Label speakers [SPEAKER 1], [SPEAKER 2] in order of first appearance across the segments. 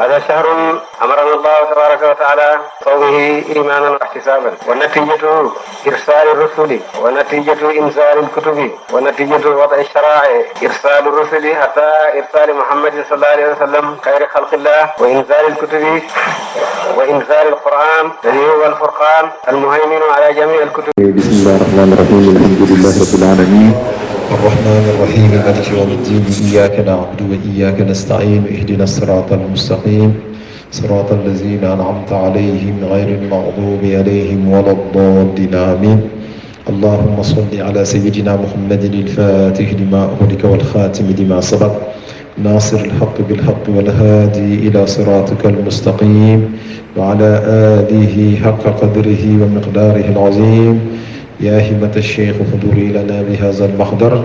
[SPEAKER 1] هذا شهر أمرنا الله تبارك وتعالى صومه إيمانا واحتسابا، ونتيجة إرسال الرسل، ونتيجة إنزال الكتب، ونتيجة وضع الشرائع إرسال الرسل حتى إرسال محمد صلى الله عليه وسلم خير خلق الله، وإنزال الكتب وإنزال القرآن الذي هو الفرقان المهيمن على جميع الكتب.
[SPEAKER 2] بسم الله الرحمن الرحيم. الحمد لله رب العالمين
[SPEAKER 3] الرحمن الرحيم مالك يوم الدين. إياك نعبد وإياك نستعين. اهدنا الصراط المستقيم صراط الذين أنعمت عليهم غير المغضوب عليهم ولا الضالين آمين. اللهم صل على سيدنا محمد الفاتح لما أغلق والخاتم لما سبق ناصر الحق بالحق والهادي إلى صراطك المستقيم وعلى آله حق قدره ومقداره العظيم. يا همة الشيخ حضوري لنا بهذا المحضر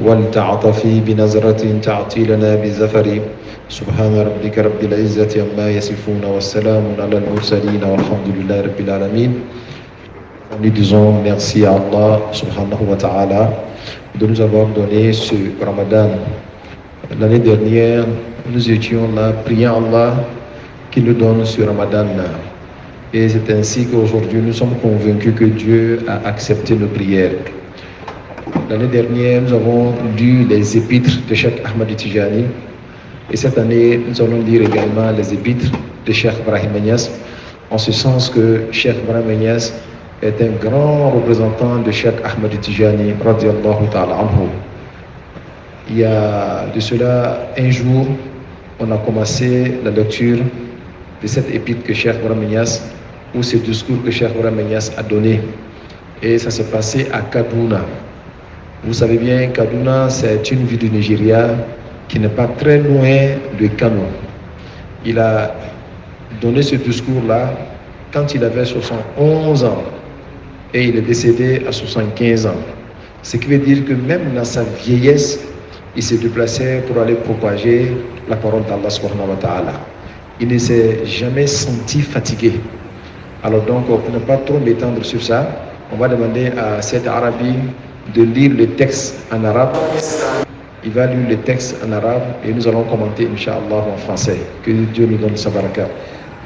[SPEAKER 3] ولتعطفي بنظرة تعطي لنا بزفر. سبحان ربك رب العزة عما يصفون والسلام على المرسلين والحمد لله رب العالمين. Nous disons merci à Allah subhanahu wa ta'ala de nous avoir donné ce Ramadan. L'année dernière, nous étions là, priant Allah qui nous donne ce Ramadan. Et c'est ainsi qu'aujourd'hui, nous sommes convaincus que Dieu a accepté nos prières. L'année dernière, nous avons lu les épîtres de Cheikh Ahmed Tijani. Et cette année, nous allons lire également les épîtres de Cheikh Ibrahim Niass, en ce sens que Cheikh Ibrahim Niass est un grand représentant de Cheikh Ahmed Tijani, radiallahu ta'ala anhu. Il y a de cela un jour, on a commencé la lecture de cette épître que Cheikh Ibrahim Niass, ou ce discours que Cheikh Ibrahim Niass a donné. Et ça s'est passé à Kaduna. Vous savez bien, Kaduna, c'est une ville du Nigeria qui n'est pas très loin de Kano. Il a donné ce discours-là quand il avait 71 ans et il est décédé à 75 ans. Ce qui veut dire que même dans sa vieillesse, il s'est déplacé pour aller propager la parole d'Allah subhanahu wa ta'ala. Il ne s'est jamais senti fatigué. Alors donc, pour ne pas trop m'étendre sur ça, on va demander à cet Arabi de lire le texte en arabe. Il va lire le texte en arabe et nous allons commenter, Inch'Allah, en français. Que Dieu nous donne sa baraka.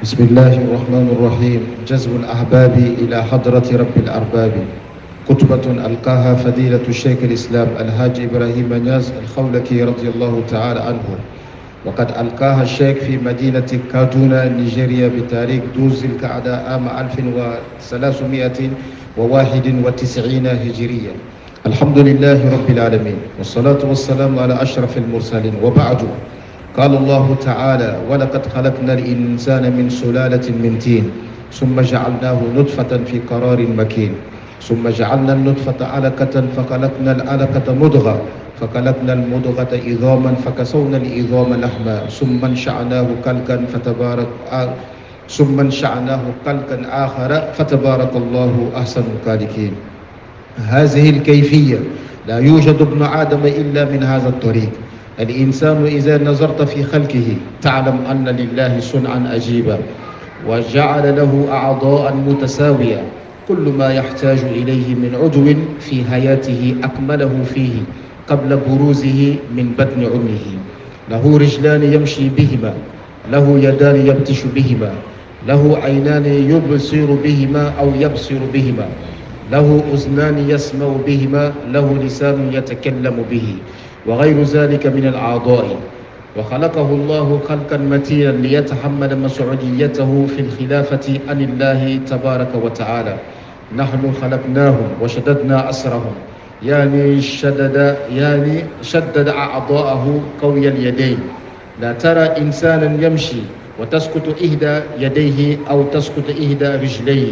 [SPEAKER 4] بسم الله الرحمن الرحيم. جذب الأحباب إلى حضرة رب الأرباب. كتبة ألقاها فضيلة الشيخ الإسلام الحاج إبراهيم نياز الخولكي رضي الله تعالى عنه. وقد ألقاها الشيخ في مدينة كادونا نيجيريا بتاريخ 12 ذي القعدة عام 1391 هجرية. الحمد لله رب العالمين والصلاة والسلام على أشرف المرسلين وبعد. قال الله تعالى: ولقد خلقنا الإنسان من سلالة من طين ثم جعلناه نطفة في قرار مكين ثم جعلنا النطفة علقة فخلقنا العلقة مضغة فخلقنا المضغة عظاما فكسونا العظام لحما ثم انشأناه خلقا آخر فتبارك الله أحسن الخالقين. هذه الكيفية لا يوجد ابن آدم إلا من هذا الطريق. الإنسان إذا نظرت في خلقه تعلم أن لله صنعا عجيبا وجعل له أعضاء متساوية، كل ما يحتاج إليه من عضو في حياته أكمله فيه قبل بروزه من بطن أمه. له رجلان يمشي بهما، له يدان يبطش بهما، له عينان يبصر بهما أو يبصر بهما، له أذنان يسمع بهما، له لسان يتكلم به، وغير ذلك من الأعضاء. وخلقه الله خلقا متينا ليتحمل مسؤوليته في الخلافة عن الله تبارك وتعالى. نحن خلقناهم وشددنا أسرهم، يعني شدد أعضاءه قوي اليدين. لا ترى إنسانا يمشي وتسقط إحدى يديه أو تسقط إحدى رجليه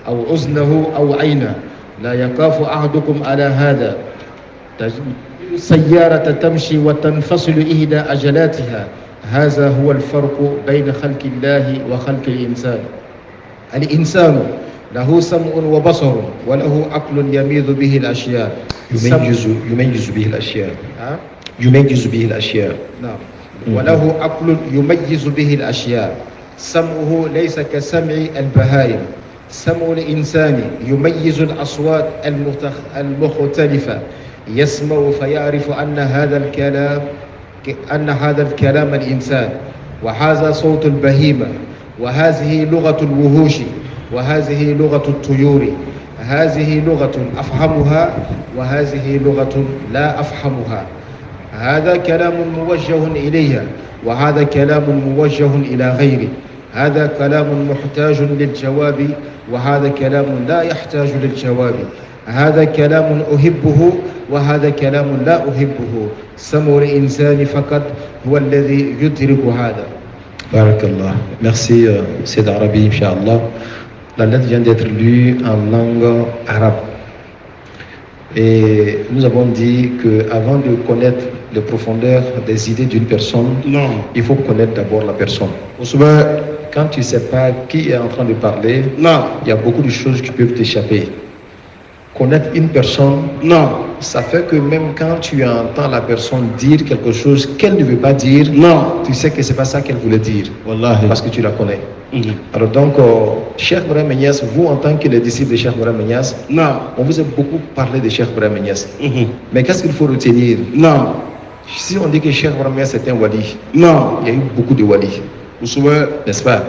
[SPEAKER 4] أو أذنه أو عينه. لا يخاف أحدكم على هذا. سيارة تمشي وتنفصل إحدى أجلاتها. هذا هو الفرق بين خلق الله وخلق الإنسان. الإنسان له سمع وبصر وله عقل يميز به الأشياء.
[SPEAKER 3] يميز به الأشياء. يميز به الأشياء.
[SPEAKER 4] نعم. وله عقل يميز به الأشياء. سمعه ليس كسمع البهائم. سمع الإنسان يميز الأصوات المختلفة. يسمع فيعرف أن هذا الكلام الإنسان. وهذا صوت البهيمة، وهذه لغة الوحوش، وهذه لغة الطيور. هذه لغة أفهمها وهذه لغة لا أفهمها. هذا كلام موجه إليها وهذا كلام موجه إلى غيره. هذا كلام محتاج للجواب وهذا كلام لا يحتاج للجواب. هذا كلام أحبه وهذا كلام لا أحبه. سمع الإنسان فقط هو الذي يدرك هذا.
[SPEAKER 3] Barakallah. Merci, Sayyid Arabi, Inch'Allah. La lettre vient d'être lue en langue arabe. Et nous avons dit qu'avant de connaître les profondeurs des idées d'une personne, il faut connaître d'abord la personne. Quand tu ne sais pas qui est en train de parler, il y a beaucoup de choses qui peuvent t'échapper. Connaître une personne, ça fait que même quand tu entends la personne dire quelque chose qu'elle ne veut pas dire, tu sais que ce n'est pas ça qu'elle voulait dire. Wallahi. Parce que tu la connais. Alors donc, Cheikh Ibrahim Niasse, vous en tant que les disciples de Cheikh Ibrahim Niasse, on vous a beaucoup parlé de Cheikh Ibrahim Niasse. Mais qu'est-ce qu'il faut retenir? Si on dit que Cheikh Ibrahim Niasse est un wali, il y a eu beaucoup de wali. N'est-ce pas?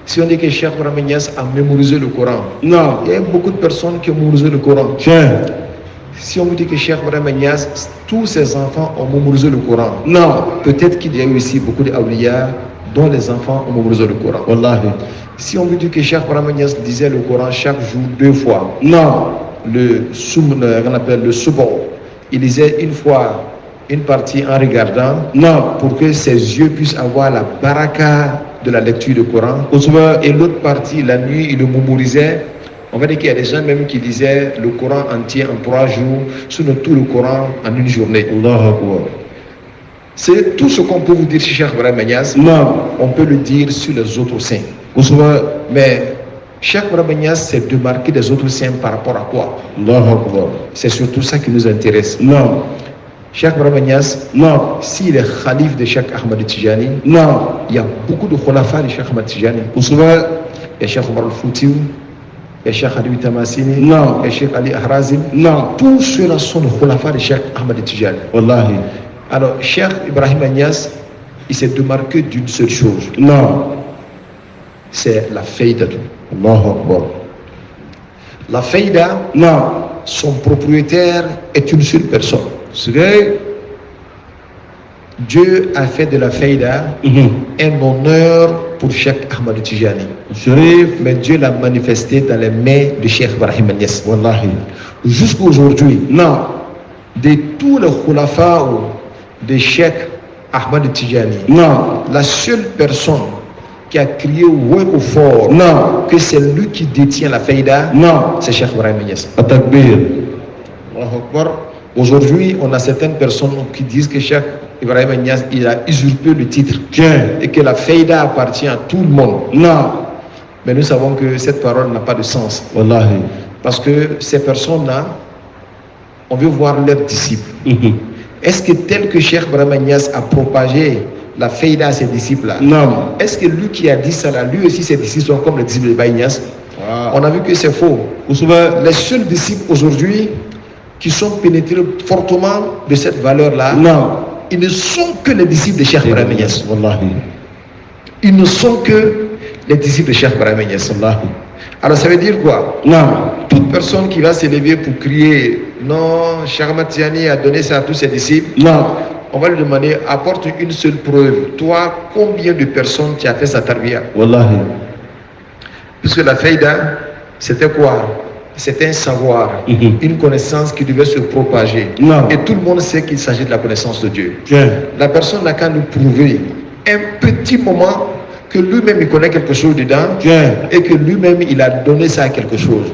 [SPEAKER 3] Si on dit que Cheikh Ibrahim Niasse a mémorisé le Coran, il y a eu beaucoup de personnes qui ont mémorisé le Coran. Si on vous dit que Cheikh Ibrahim Niasse, tous ses enfants ont mémorisé le Coran, peut-être qu'il y a eu aussi beaucoup d'awliya dont les enfants ont mémorisé le Coran. Wallahi. Si on vous dit que Cheikh Ibrahim Niasse disait le Coran chaque jour 2 fois, qu'on appelle le subo, il disait une fois une partie en regardant, pour que ses yeux puissent avoir la baraka de la lecture du Coran, et l'autre partie, la nuit, il le mémorisait. On va dire qu'il y a des gens même qui lisaient le Coran entier en 3 jours, sinon tout le Coran en une journée. C'est tout ce qu'on peut vous dire sur Cheikh Ibrahim Niasse. On peut le dire sur les autres saints. Mais Cheikh Ibrahim Niasse s'est démarqué des autres saints par rapport à quoi? C'est surtout ça qui nous intéresse. Cheikh Ibrahim Niasse, s'il est khalife de Cheikh Ahmed Tijani, il y a beaucoup de khulafa de Cheikh Ahmed Tijani. Il y a Cheikh Omar al-Fouti, il y a Cheikh Ali Tamassini, il y a Cheikh Ali Ahrazim. Tous ceux-là sont les khulafa de Cheikh Ahmed Tijani. Wallahi. Alors, Cheikh Ibrahim Niasse, il s'est démarqué d'une seule chose. C'est la faïda. La faïda, son propriétaire est une seule personne. Dieu a fait de la faïda un honneur pour Cheikh Ahmed Tijani. Mais Dieu l'a manifesté dans les mains de Cheikh Ibrahim Niasse. Wallahi. Jusqu'à aujourd'hui, de tous les khulafa de Cheikh Ahmed Tijani, la seule personne qui a crié haut ou fort que c'est lui qui détient la faïda, c'est Cheikh Ibrahim Niasse. Aujourd'hui, on a certaines personnes qui disent que Cheikh Ibrahim Niasse, il a usurpé le titre et que la faïda appartient à tout le monde. Mais nous savons que cette parole n'a pas de sens. Wallahi. Parce que ces personnes-là, on veut voir leurs disciples. Est-ce que tel que Cheikh Ibrahim Niasse a propagé la faïda à ses disciples-là, est-ce que lui qui a dit ça là, lui aussi ses disciples sont comme les disciples d'Ibrahim Niasse? On a vu que c'est faux. Les seuls disciples aujourd'hui qui sont pénétrés fortement de cette valeur-là, ils ne sont que les disciples de Cheikh Ibrahim Niasse. Ils ne sont que les disciples de Cheikh Ibrahim Niasse. Alors ça veut dire quoi? Toute personne qui va s'élever pour crier non, Cheikh Ahmed Tijani a donné ça à tous ses disciples, on va lui demander, apporte une seule preuve. Toi, combien de personnes tu as fait sa tarbiya? Wallahi. Puisque la faïda, c'était quoi? C'était un savoir, une connaissance qui devait se propager. Et tout le monde sait qu'il s'agit de la connaissance de Dieu. La personne n'a qu'à nous prouver un petit moment que lui-même il connaît quelque chose dedans et que lui-même il a donné ça à quelque chose.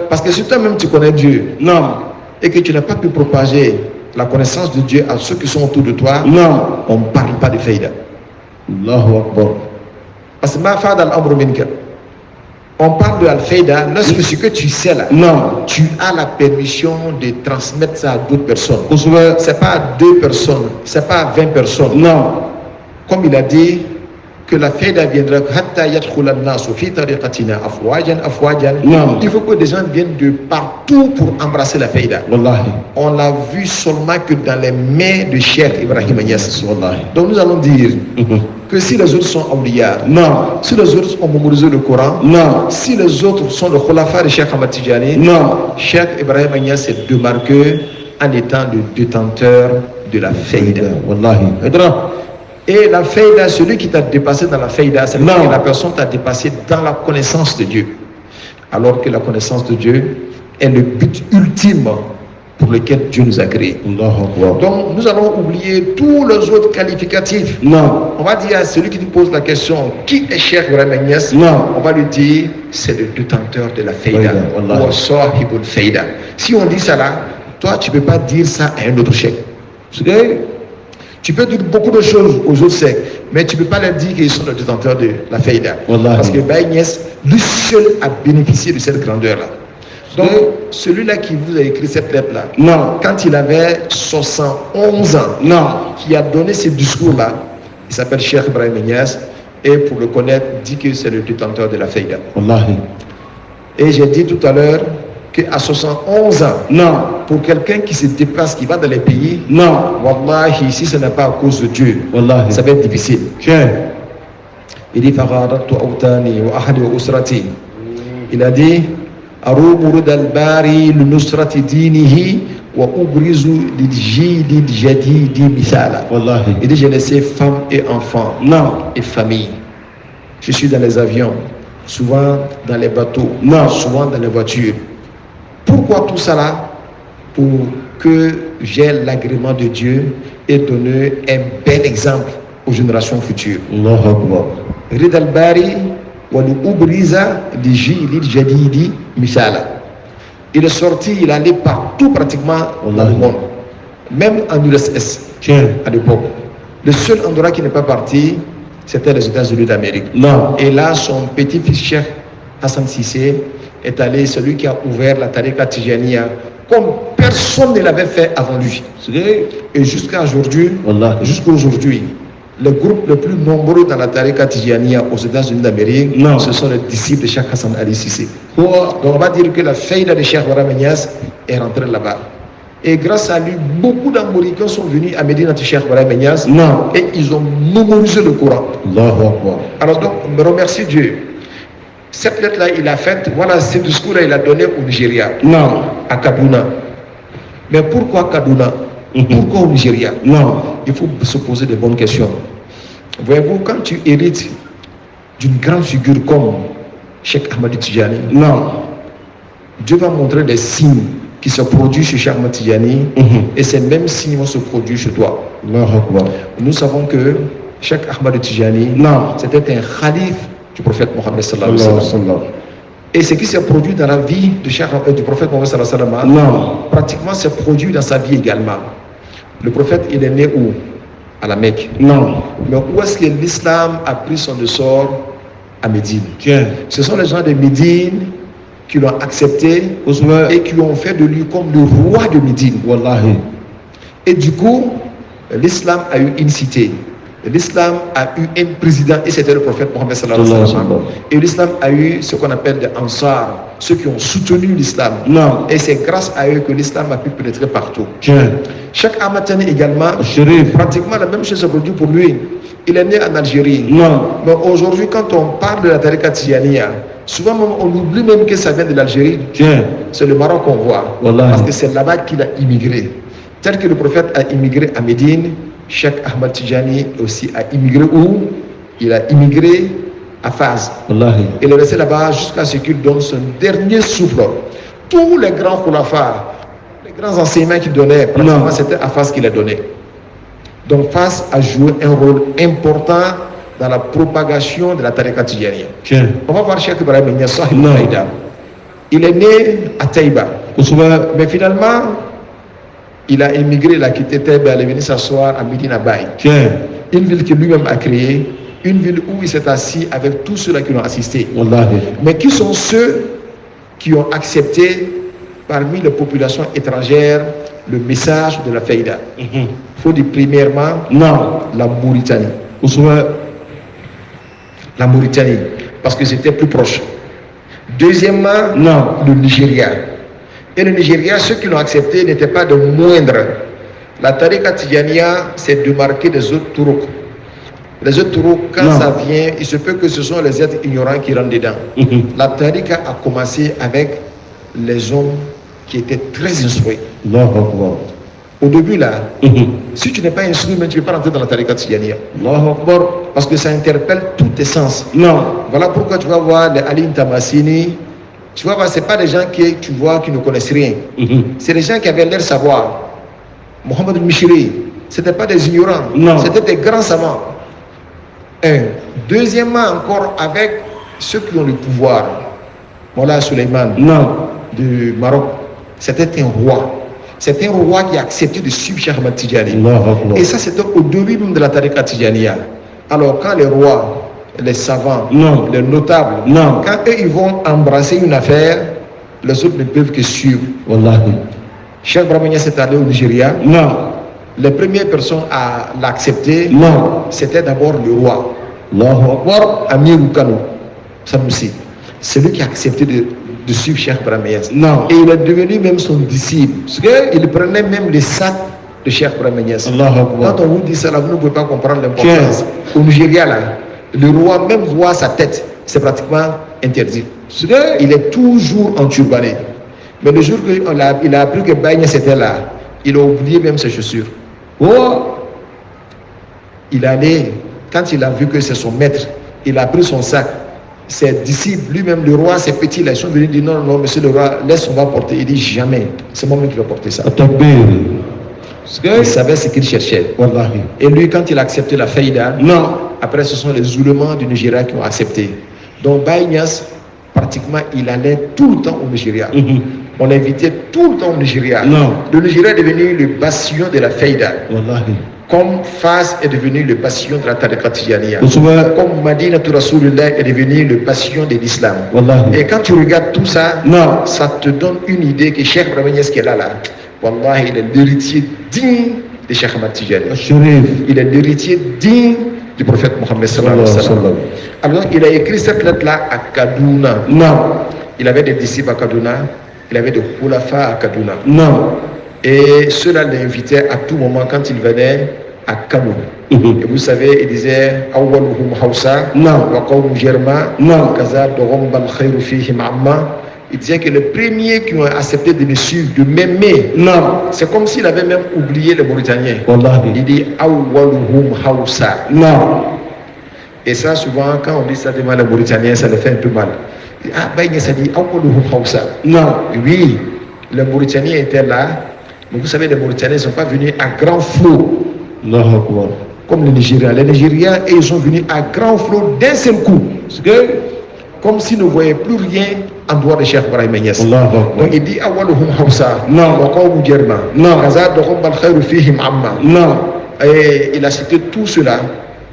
[SPEAKER 3] Parce que si toi-même tu connais Dieu et que tu n'as pas pu propager la connaissance de Dieu à ceux qui sont autour de toi, on ne parle pas de faïda. Allahu Akbar. Parce que ma fa'da al-amru minka. On parle de al-faïda lorsque ce que tu sais là, tu as la permission de transmettre ça à d'autres personnes. C'est pas à 2 personnes, c'est pas à 20 personnes. Comme il a dit, que la faïda viendra il faut que des gens viennent de partout pour embrasser la faïda. On l'a vu seulement que dans les mains de Cheikh Ibrahim Niasse. Donc nous allons dire que si les autres sont awliya,
[SPEAKER 2] non,
[SPEAKER 3] si les autres ont mémorisé le Coran,
[SPEAKER 2] non,
[SPEAKER 3] si les autres sont le khulafa de Cheikh Ahmad Tijani,
[SPEAKER 2] non.
[SPEAKER 3] Cheikh Ibrahim Niass s'est démarqué en étant le détenteur de la faïda.
[SPEAKER 2] Wallahi.
[SPEAKER 3] Et la faïda, celui qui t'a dépassé dans la faïda, c'est
[SPEAKER 2] Non.
[SPEAKER 3] que la personne t'a dépassé dans la connaissance de Dieu. Alors que la connaissance de Dieu est le but ultime pour lequel Dieu nous a créés.
[SPEAKER 2] Allahu Akbar.
[SPEAKER 3] Donc nous allons oublier tous les autres qualificatifs.
[SPEAKER 2] Non,
[SPEAKER 3] On va dire à celui qui nous pose la question, qui est Cheikh Ibrahim Niass?
[SPEAKER 2] non.
[SPEAKER 3] On va lui dire, c'est le détenteur de la faïda.
[SPEAKER 2] Faïda, wallahi.
[SPEAKER 3] Ou sahibul faïda. Si on dit ça là, toi tu ne peux pas dire ça à un autre cheikh. Tu peux dire beaucoup de choses aux autres sectes, mais tu ne peux pas leur dire qu'ils sont les détenteurs de la faïda.
[SPEAKER 2] Wallahi.
[SPEAKER 3] Parce que Ibrahim Niass, lui seul a bénéficié de cette grandeur-là. Donc, celui-là qui vous a écrit cette lettre-là,
[SPEAKER 2] Non,
[SPEAKER 3] quand il avait 71 ans,
[SPEAKER 2] non.
[SPEAKER 3] qui a donné ce discours-là, il s'appelle Cheikh Ibrahim Niass, et pour le connaître, dit que c'est le détenteur de la faïda.
[SPEAKER 2] Wallahi.
[SPEAKER 3] Et j'ai dit tout à l'heure qu'à 71 ans,
[SPEAKER 2] Non,
[SPEAKER 3] pour quelqu'un qui se déplace, qui va dans les pays,
[SPEAKER 2] non.
[SPEAKER 3] wallahi, si ce n'est pas à cause de Dieu,
[SPEAKER 2] Wallahi.
[SPEAKER 3] ça va être difficile.
[SPEAKER 2] Tiens.
[SPEAKER 3] Il dit Fagharadtu awtani wa ahli wa usrati. Il a dit Arumu ridal bari li nusrati dinihi wa ubrizu lil jili jadidi misala.
[SPEAKER 2] Wallahi.
[SPEAKER 3] Il dit j'ai laissé femmes et enfants
[SPEAKER 2] Non,
[SPEAKER 3] et famille. Je suis dans les avions, souvent dans les bateaux,
[SPEAKER 2] Non.
[SPEAKER 3] souvent dans les voitures. Pourquoi tout ça là? Pour que j'ai l'agrément de Dieu et donner un bel exemple aux générations futures.
[SPEAKER 2] Allahu Akbar.
[SPEAKER 3] Rid al-Bari wa ubriza li jili jadidi misala. Il est sorti, il allait partout pratiquement dans le monde, même en URSS
[SPEAKER 2] Tiens.
[SPEAKER 3] à l'époque. Le seul endroit qui n'est pas parti, c'était les États-Unis d'Amérique.
[SPEAKER 2] Non.
[SPEAKER 3] Et là, son petit-fils Cheikh Hassan Sissé est allé, celui qui a ouvert la Tariqa Tijaniya, comme personne ne l'avait fait avant lui. Et jusqu'à aujourd'hui,
[SPEAKER 2] Wallahi.
[SPEAKER 3] le groupe le plus nombreux dans la Tariqa Tijaniya aux États-Unis d'Amérique,
[SPEAKER 2] Non.
[SPEAKER 3] ce sont les disciples de Cheikh Hassan Ali Sissé. Donc on va dire que la faïda de Cheikh Ibrahim Niass est rentrée là-bas. Et grâce à lui, beaucoup d'Américains sont venus à Médina de Cheikh Ibrahim Niass
[SPEAKER 2] Non.
[SPEAKER 3] et ils ont mémorisé le Coran.
[SPEAKER 2] Allahu Akbar.
[SPEAKER 3] Alors donc, on me remercie Dieu. Cette lettre-là, il a faite, voilà, ce discours-là, il a donné au Nigeria,
[SPEAKER 2] Non.
[SPEAKER 3] à Kaduna. Mais pourquoi Kaduna? Pourquoi au Nigeria?
[SPEAKER 2] Non.
[SPEAKER 3] Il faut se poser de bonnes questions. Voyez-vous, quand tu hérites d'une grande figure comme Cheikh Ahmad Tijani,
[SPEAKER 2] Non.
[SPEAKER 3] Dieu va montrer des signes qui se produisent chez Cheikh Ahmad Tijani et ces mêmes signes vont se produire chez toi.
[SPEAKER 2] Allahu Akbar.
[SPEAKER 3] Nous savons que Cheikh Ahmad Tijani,
[SPEAKER 2] Non.
[SPEAKER 3] c'était un khalif du prophète Mohammed sallallahu alayhi wa
[SPEAKER 2] Allahu
[SPEAKER 3] sallam.
[SPEAKER 2] Akbar.
[SPEAKER 3] Et ce qui s'est produit dans la vie du prophète Mohammed sallallahu alayhi wa sallam,
[SPEAKER 2] Non.
[SPEAKER 3] pratiquement s'est produit dans sa vie également. Le prophète, il est né où? À la Mecque.
[SPEAKER 2] Non.
[SPEAKER 3] Mais où est-ce que l'islam a pris son essor? À Médine.
[SPEAKER 2] Tiens.
[SPEAKER 3] Ce sont les gens de Médine qui l'ont accepté
[SPEAKER 2] Ousmane.
[SPEAKER 3] et qui ont fait de lui comme le roi de Médine.
[SPEAKER 2] Wallahi.
[SPEAKER 3] Et du coup, l'islam a eu une cité. L'islam a eu un président et c'était le prophète Mohammed sallallahu alayhi wa sallam. Et l'islam a eu ce qu'on appelle des Ansar, ceux qui ont soutenu l'islam.
[SPEAKER 2] Non.
[SPEAKER 3] Et c'est grâce à eux que l'islam a pu pénétrer partout.
[SPEAKER 2] Tiens.
[SPEAKER 3] Cheikh Ahmad Tijani également,
[SPEAKER 2] Chérif.
[SPEAKER 3] pratiquement la même chose se produit pour lui. Il est né en Algérie.
[SPEAKER 2] Non.
[SPEAKER 3] Mais aujourd'hui, quand on parle de la Tariqa Tijaniya, souvent même, on oublie même que ça vient de l'Algérie.
[SPEAKER 2] Tiens.
[SPEAKER 3] C'est le Maroc qu'on voit.
[SPEAKER 2] Wallahi.
[SPEAKER 3] Parce que c'est là-bas qu'il a immigré. Tel que le prophète a immigré à Médine, Cheikh Ahmad Tijani aussi a immigré où? Il a immigré à Fès.
[SPEAKER 2] Wallahi.
[SPEAKER 3] Il est resté là-bas jusqu'à ce qu'il donne son dernier souffle. Tous les grands khulafas, les grands enseignements qu'il donnait, pratiquement c'était à Fès qu'il a donné. Donc Fès a joué un rôle important dans la propagation de la Tariqa Tijaniya.
[SPEAKER 2] Tiens.
[SPEAKER 3] On va voir Cheikh Ibrahim Niass, Sahib
[SPEAKER 2] Non.
[SPEAKER 3] al-Faïda. Il est né à Taïba.
[SPEAKER 2] Ousmane.
[SPEAKER 3] Mais finalement, il a émigré, il a quitté Taïba, il est venu s'asseoir à Médina Baye.
[SPEAKER 2] Tiens.
[SPEAKER 3] Une ville que lui-même a créée, une ville où il s'est assis avec tous ceux-là qui l'ont assisté.
[SPEAKER 2] Wallahi.
[SPEAKER 3] Mais qui sont ceux qui ont accepté parmi les populations étrangères le message de la Faïda? Il faut dire premièrement
[SPEAKER 2] Non.
[SPEAKER 3] la Mauritanie.
[SPEAKER 2] Ousmane.
[SPEAKER 3] La Mauritanie, parce que c'était plus proche. Deuxièmement,
[SPEAKER 2] Non.
[SPEAKER 3] le Nigeria. Et le Nigeria, ceux qui l'ont accepté n'étaient pas de moindres. La Tariqa Tijaniya s'est démarquée des autres tourouks.
[SPEAKER 4] Les êtres taureaux, quand ça vient, il se peut que ce sont les êtres ignorants qui rentrent dedans. La tariqa a commencé avec les hommes qui étaient très instruits. Au début là, si tu n'es pas instruit, mais tu ne peux pas rentrer dans la tariqa tijaniya. Parce que ça interpelle tous tes sens. Voilà pourquoi tu vas voir les Ali Tamassini. Tu vas voir, ce n'est pas des gens qui, tu vois, qui ne connaissent rien. C'est des gens qui avaient l'air de savoir. Mohamed Mishri, ce n'étaient pas des ignorants. C'était des grands savants. Deuxièmement, encore avec ceux qui ont le pouvoir. Mola Suleiman du Maroc, c'était un roi. C'est un roi qui a accepté de suivre Cheikh Ahmad Tijani. Et ça, c'était au début même de la tariqa Tijaniya. Alors, quand les rois, les savants, les notables, quand eux, ils vont embrasser une affaire, les autres ne peuvent que suivre. Cheikh Brahmania s'est allé au Nigeria. Les premières personnes à l'accepter, c'était d'abord le roi. Amir Kano Sanusi. C'est lui qui a accepté de suivre Cheikh Brahmania. Et il est devenu même son disciple. Parce qu'il prenait même les sacs de Cheikh Brahmania. Quand on vous dit ça, là, vous ne pouvez pas comprendre l'importance. Au Nigeria, là, le roi, même voir sa tête, c'est pratiquement interdit. Il est toujours enturbané. Mais le jour qu'il a appris que Baïnias était là, il a oublié même ses chaussures. Il allait, quand il a vu que c'est son maître, il a pris son sac. Ses disciples, lui-même le roi, ses petits, là, ils sont venus dire non, monsieur le roi, laisse, on va porter. Il dit jamais, c'est moi-même qui vais porter ça. Il savait ce qu'il cherchait. Et lui, quand il a accepté la faïda, après ce sont les oulémas du Nigeria qui ont accepté. Donc Baïnias, pratiquement, il allait tout le temps au Nigeria. On l'invitait tout le temps au Nigeria. Le Nigeria est devenu le bastion de la faïda. Comme Fas est devenu le bastion de la tariqa tijaniya. Comme Madina Rasulullah est devenu le bastion de l'islam. Et quand tu regardes tout ça, ça te donne une idée que Cheikh Brahmanias qui est là, Wallahi, il est l'héritier digne de Cheikh Ahmad Tijani. Il est l'héritier digne du prophète Mohammed sallallahu alayhi wa sallam. Alors, il a écrit cette lettre-là à Kaduna. Il avait des disciples à Kaduna. Il avait des khulafa à Kaduna. Et ceux-là l'invitaient à tout moment quand il venait à Kano. Et vous savez, il disait Awwaluhum Hausa, wa qawm Jerma, kaza dorom bal khayru fihim amma. Il disait que les premiers qui ont accepté de me suivre, de m'aimer, c'est comme s'il avait même oublié les Mauritaniens. Il dit Awwaluhum Hausa. Et ça, souvent, quand on dit ça devant les Mauritaniens, ça les fait un peu mal. Ah, ben, ça dit Awwaluhum Hausa. Oui, les Mauritaniens étaient là. Mais vous savez, les Mauritaniens ne sont pas venus à grand flot. Comme les Nigériens. Les Nigériens, ils sont venus à grand flot d'un seul coup. Comme s'ils ne voyaient plus rien en dehors de Cheikh Ibrahim Niass. Donc il dit Awaluhum Hausa, wa qawm Jerma, kaza dokhom bal khayru fihim amma. Et il a cité tout cela.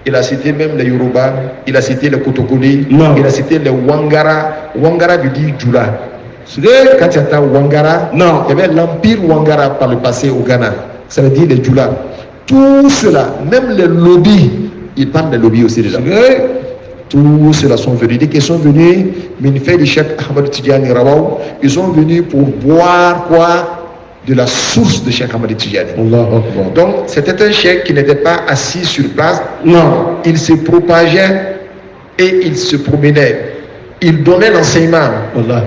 [SPEAKER 4] Il a cité même les Yoruba, il a cité les Kotokoli, il a cité les Wangara. Wangara veut dire Djoula. Quand tu entends Wangara, il y avait l'empire Wangara par le passé au Ghana. Ça veut dire les Djoula. Tout cela, même les lobbies, ils parlent des lobbies aussi déjà. Tous ceux-là sont venus. Dès qu'ils sont venus, Minfei du Cheikh Ahmad Tijani Rawaw, ils sont venus pour boire quoi? De la source de Cheikh Ahmad Tijani. Donc c'était un cheikh qui n'était pas assis sur place. Il se propageait et il se promenait. Il donnait l'enseignement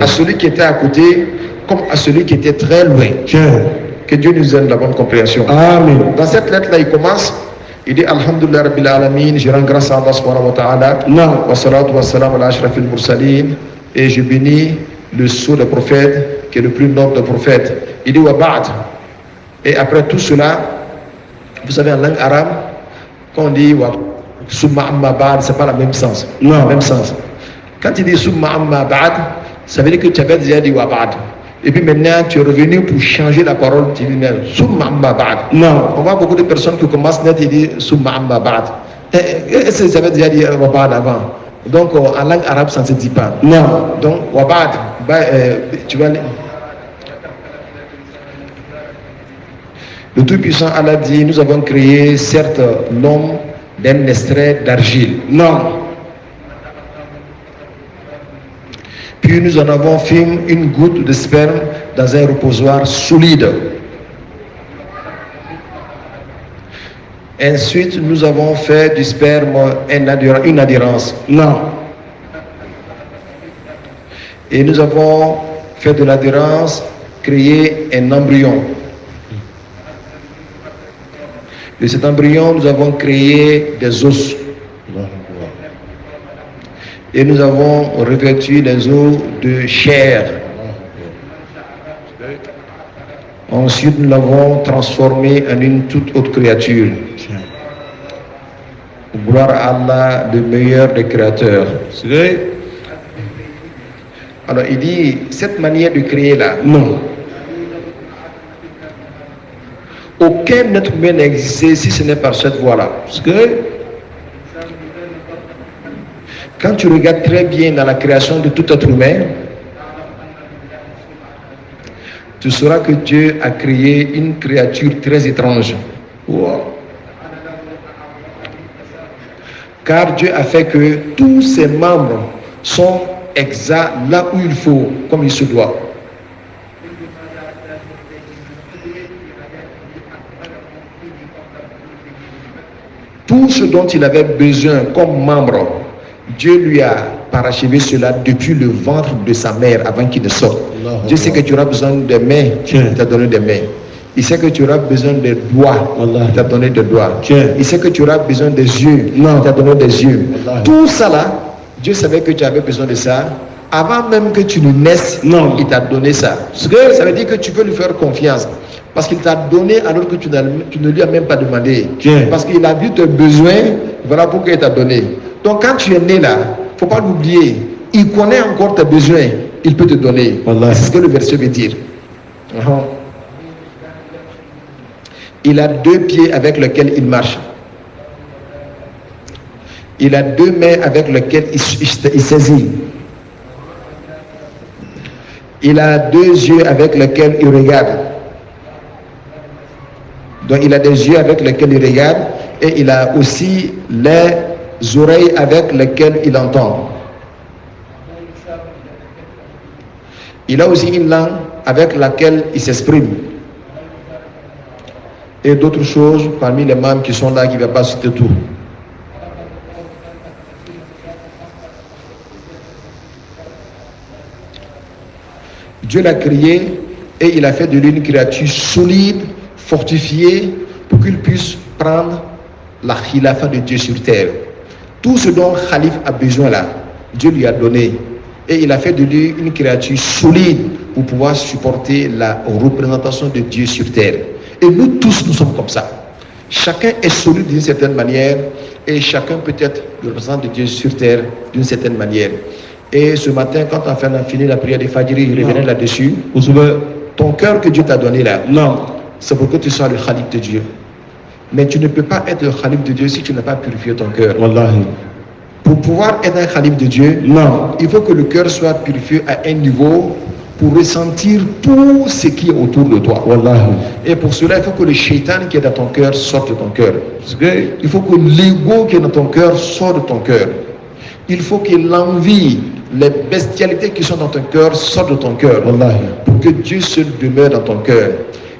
[SPEAKER 4] à celui qui était à côté comme à celui qui était très loin. Que Dieu nous donne la bonne compréhension. Amen. Dans cette lettre-là, il commence, il dit Alhamdulillah Rabbil Alamin, je rends grâce à Allah subhanahu wa ta'ala, wa salatu wa salam ala ashrafil mursalin, et je bénis le sceau des prophètes, qui est le plus noble des prophètes. Il dit wa ba'd. Et après tout cela, vous savez en langue arabe, quand on dit wa summa amma ba'd, c'est pas le même sens. Non, même sens. Quand il dit summa amma ba'd, ça veut dire que tu avais déjà dit wa ba'd. Et puis maintenant, tu es revenu pour changer la parole. Tu dis, summa amma ba'd. Non. On voit beaucoup de personnes qui commencent net et disent summa amma ba'd. Est-ce que ça veut déjà dire wa ba'd avant? Donc, en langue arabe, ça ne se dit pas. Non. Donc, wa ba'd, tu vas. Le Tout-Puissant Allah dit, nous avons créé, certes, l'homme d'un extrait d'argile. Non. Puis nous en avons fait une goutte de sperme dans un reposoir solide.
[SPEAKER 3] Ensuite, nous avons fait du sperme une adhérence.
[SPEAKER 4] نعم.
[SPEAKER 3] Et nous avons fait de l'adhérence, créé un embryon. De cet embryon, nous avons créé des os. Et nous avons revêtu les os de chair. Ensuite, nous l'avons transformé en une toute autre créature. Gloire à Allah, le meilleur des créateurs. Alors, il dit, cette manière de créer là,
[SPEAKER 4] Non.
[SPEAKER 3] aucun être humain n'a existé si ce n'est par cette voie-là.
[SPEAKER 4] Parce que
[SPEAKER 3] Quand tu regardes très bien dans la création de tout être humain, tu sauras que Dieu a créé une créature très étrange.
[SPEAKER 4] wow.
[SPEAKER 3] Car Dieu a fait que tous ses membres sont exacts là où il faut, comme il se doit. Tout ce dont il avait besoin comme membre, Dieu lui a parachevé cela depuis le ventre de sa mère avant qu'il ne sorte. Dieu sait que tu auras besoin des mains, il t'a donné des mains. Il sait que tu auras besoin des doigts, il t'a donné des doigts. Il sait que tu auras besoin des yeux, il t'a donné des yeux. Tout ça là, Dieu savait que tu avais besoin de ça. Avant même que tu ne naisses,
[SPEAKER 4] Non.
[SPEAKER 3] il t'a donné ça. Ça veut dire que tu peux lui faire confiance. Parce qu'il t'a donné alors que tu ne lui as même pas demandé.
[SPEAKER 4] Tiens.
[SPEAKER 3] Parce qu'il a vu tes besoins, voilà pourquoi il t'a donné. Donc quand tu es né là, il ne faut pas l'oublier. Il connaît encore tes besoins, il peut te donner.
[SPEAKER 4] Wallah.
[SPEAKER 3] C'est ce que le verset veut dire. Uh-huh. Il a 2 pieds avec lesquels il marche. Il a 2 mains avec lesquelles il saisit. Il a 2 yeux avec lesquels il regarde. Donc il a des yeux avec lesquels il regarde et il a aussi les oreilles avec lesquelles il entend. Il a aussi une langue avec laquelle il s'exprime. Et d'autres choses parmi les membres qui sont là, qui ne va pas citer tout. Dieu l'a créé et il a fait de lui une créature solide, fortifiée, pour qu'il puisse prendre la khilafa de Dieu sur terre. Tout ce dont Khalif a besoin là, Dieu lui a donné. Et il a fait de lui une créature solide pour pouvoir supporter la représentation de Dieu sur terre. Et nous tous, nous sommes comme ça. Chacun est solide d'une certaine manière et chacun peut être le représentant de Dieu sur terre d'une certaine manière. Et ce matin, quand on a fini la prière de Fajri, je revenais là-dessus. Ton cœur que Dieu t'a donné là,
[SPEAKER 4] Non.
[SPEAKER 3] c'est pour que tu sois le Khalif de Dieu. Mais tu ne peux pas être le Khalif de Dieu si tu n'as pas purifié ton cœur.
[SPEAKER 4] Wallahi.
[SPEAKER 3] Pour pouvoir être un Khalif de Dieu,
[SPEAKER 4] Non.
[SPEAKER 3] il faut que le cœur soit purifié à un niveau pour ressentir tout ce qui est autour de toi.
[SPEAKER 4] Wallahi.
[SPEAKER 3] Et pour cela, il faut que le shaitan qui est dans ton cœur sorte de ton cœur.
[SPEAKER 4] Parce que
[SPEAKER 3] Il faut que l'ego qui est dans ton cœur sorte de ton cœur. Il faut que l'envie, les bestialités qui sont dans ton cœur sortent de ton cœur.
[SPEAKER 4] Wallahi.
[SPEAKER 3] Pour que Dieu seul demeure dans ton cœur.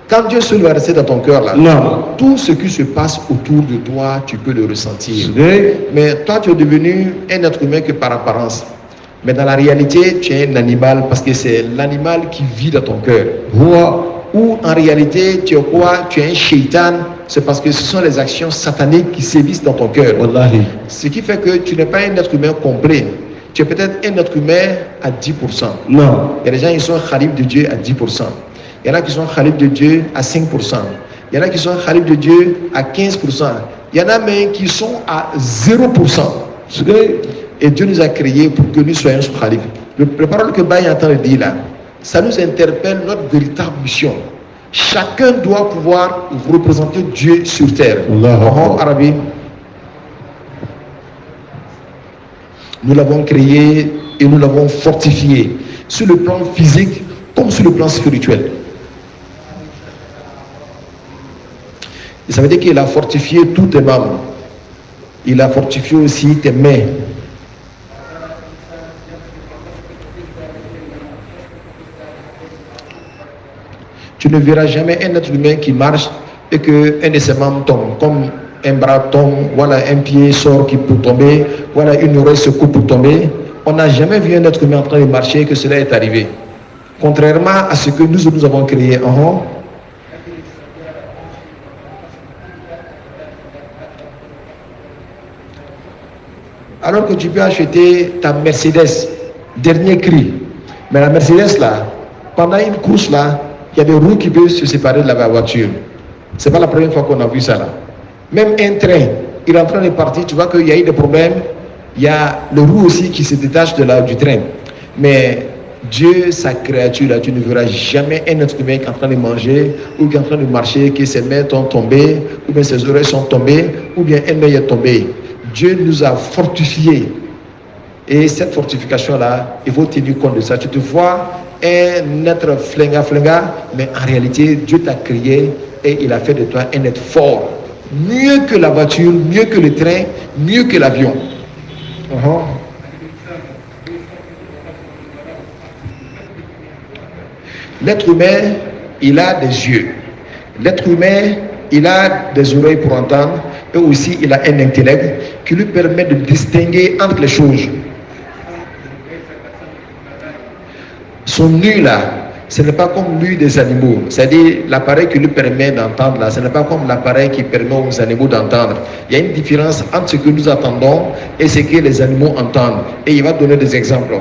[SPEAKER 3] Quand Dieu seul va rester dans ton cœur là,
[SPEAKER 4] Non.
[SPEAKER 3] tout ce qui se passe autour de toi, tu peux le ressentir.
[SPEAKER 4] Parce que
[SPEAKER 3] Mais toi, tu es devenu un être humain que par apparence. Mais dans la réalité, tu es un animal parce que c'est l'animal qui vit dans ton cœur. Ou en réalité, tu es quoi? Tu es un shaitan. C'est parce que ce sont les actions sataniques qui sévissent dans ton cœur.
[SPEAKER 4] Wallahi.
[SPEAKER 3] Ce qui fait que tu n'es pas un être humain complet. Tu es peut-être un être humain à 10%.
[SPEAKER 4] Non.
[SPEAKER 3] Il y a des gens qui sont khalif de Dieu à 10%. Il y en a qui sont khalif de Dieu à 5%. Il y en a qui sont khalif de Dieu à 15%. Il y en a même qui sont à 0%.
[SPEAKER 4] Parce que
[SPEAKER 3] Et Dieu nous a créés pour que nous soyons sous khalif. La parole que Baye est en train de dire là, ça nous interpelle notre véritable mission. Chacun doit pouvoir représenter Dieu sur terre.
[SPEAKER 4] Allahu Akbar.
[SPEAKER 3] En Arabie, nous l'avons créé et nous l'avons fortifié sur le plan physique comme sur le plan spirituel. Et ça veut dire qu'il a fortifié tous tes membres. Il a fortifié aussi tes mains. Tu ne verras jamais un être humain qui marche et qu'un de ses membres tombe, comme un bras tombe, voilà un pied sort qui peut tomber, voilà une oreille se coupe pour tomber. On n'a jamais vu un être humain en train de marcher que cela est arrivé. Contrairement à ce que nous avons créé en haut. Alors que tu peux acheter ta Mercedes, dernier cri. Mais la Mercedes là, pendant une course là, il y a des roues qui peuvent se séparer de la voiture. C'est pas la première fois qu'on a vu ça là. Même un train, il est en train de partir, tu vois qu'il y a eu des problèmes. Il y a le roue aussi qui se détache du train. Mais Dieu, sa créature là, tu ne verras jamais un être humain qui est en train de manger, ou qui est en train de marcher, que ses mains sont tombées, ou bien ses oreilles sont tombées, ou bien un œil est tombé. Dieu nous a fortifiés. Et cette fortification-là, il faut tenir compte de ça. Tu te vois un être flinga, mais en réalité, Dieu t'a créé et il a fait de toi un être fort. Mieux que la voiture, mieux que le train, mieux que l'avion. L'être humain, il a des yeux. L'être humain, il a des oreilles pour entendre. Et aussi, il a un intellect qui lui permet de distinguer entre les choses. Son œil là, ce n'est pas comme l'œil des animaux. C'est-à-dire l'appareil qui lui permet d'entendre là, ce n'est pas comme l'appareil qui permet aux animaux d'entendre. Il y a une différence entre ce que nous entendons et ce que les animaux entendent. Et il va donner des exemples.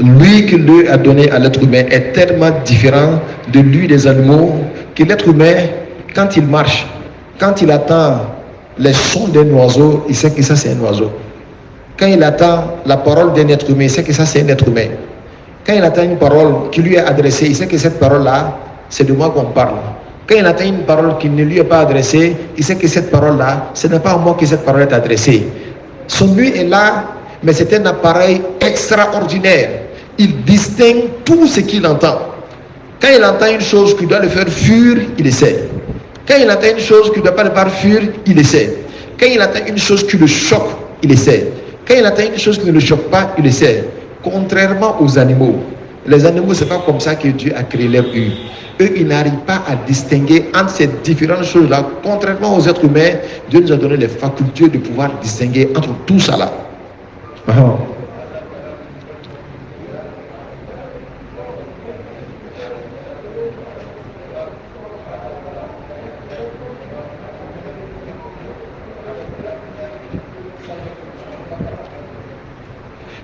[SPEAKER 3] L'huile que Dieu a donné à l'être humain est tellement différent de l'huile des animaux que l'être humain, quand il marche, quand il attend les sons d'un oiseau, il sait que ça c'est un oiseau. Quand il attend la parole d'un être humain, il sait que ça c'est un être humain. Quand il attend une parole qui lui est adressée, il sait que cette parole-là, c'est de moi qu'on parle. Quand il attend une parole qui ne lui est pas adressée, il sait que cette parole-là, ce n'est pas à moi que cette parole est adressée. Son œil est là, mais c'est un appareil extraordinaire. Il distingue tout ce qu'il entend. Quand il entend une chose qui doit le faire fuir, il essaie. Quand il entend une chose qui ne doit pas le faire fuir, il essaie. Quand il entend une chose qui le choque, il essaie. Quand il entend une chose qui ne le choque pas, il essaie. Contrairement aux animaux. Les animaux, ce n'est pas comme ça que Dieu a créé leur œil. Eux, ils n'arrivent pas à distinguer entre ces différentes choses-là. Contrairement aux êtres humains, Dieu nous a donné les facultés de pouvoir distinguer entre tout ça là.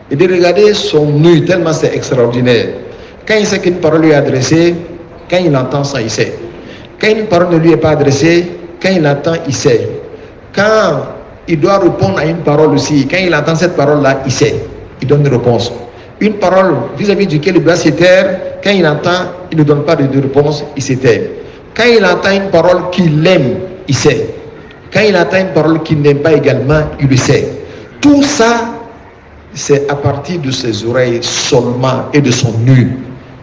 [SPEAKER 3] Et de regarder son œil, tellement c'est extraordinaire. Quand il sait qu'une parole lui est adressée, quand il entend ça, il sait. Quand une parole ne lui est pas adressée, quand il entend, il sait. Quand il doit répondre à une parole aussi, quand il entend cette parole-là, il sait. Il donne une réponse. Une parole vis-à-vis duquel il doit se taire, quand il entend, il ne donne pas de réponse, il se tait. Quand il entend une parole qu'il aime, il sait. Quand il entend une parole qu'il n'aime pas également, il le sait. Tout ça, c'est à partir de ses oreilles seulement et de son œil.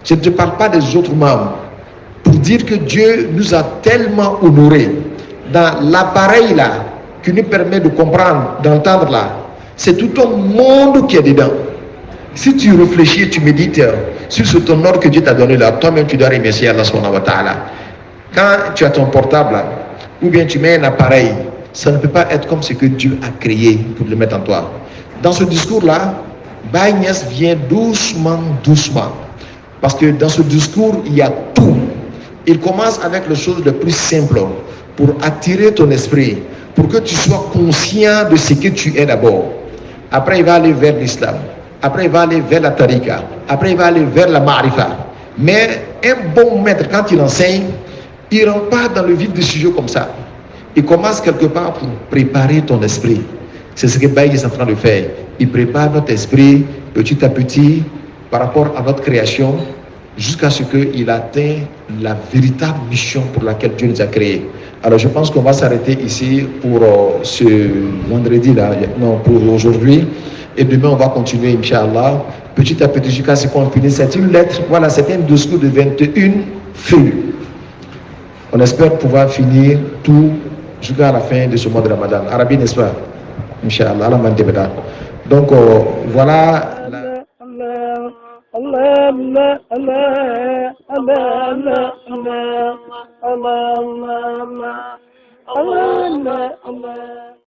[SPEAKER 3] Je ne te parle pas des autres membres. Pour dire que Dieu nous a tellement honorés dans l'appareil là, qui nous permet de comprendre, d'entendre là. C'est tout un monde qui est dedans. Si tu réfléchis et tu médites sur ce ton ordre que Dieu t'a donné là, toi-même tu dois remercier Allah subhanahu wa ta'ala. Quand tu as ton portable là, ou bien tu mets un appareil, ça ne peut pas être comme ce que Dieu a créé pour le mettre en toi. Dans ce discours-là, Baye Niasse vient doucement. Parce que dans ce discours, il y a tout. Il commence avec les choses les plus simples pour attirer ton esprit, pour que tu sois conscient de ce que tu es d'abord. Après, il va aller vers l'islam. Après, il va aller vers la tariqa. Après, il va aller vers la ma'rifa. Mais un bon maître, quand il enseigne, il ne rentre pas dans le vif du sujet comme ça. Il commence quelque part pour préparer ton esprit. C'est ce que Baye est en train de faire. Il prépare notre esprit petit à petit par rapport à notre création jusqu'à ce qu'il atteigne la véritable mission pour laquelle Dieu nous a créés. Alors je pense qu'on va s'arrêter ici pour ce vendredi-là, non, pour aujourd'hui. Et demain on va continuer, Inch'Allah, petit à petit jusqu'à ce qu'on finisse. C'est une lettre, voilà, c'est un discours de 21 feuilles. On espère pouvoir finir tout
[SPEAKER 4] jusqu'à la fin de ce mois de Ramadan. Arabi, n'est-ce pas? Inch'Allah, Allah m'a dit. Donc, voilà. Allah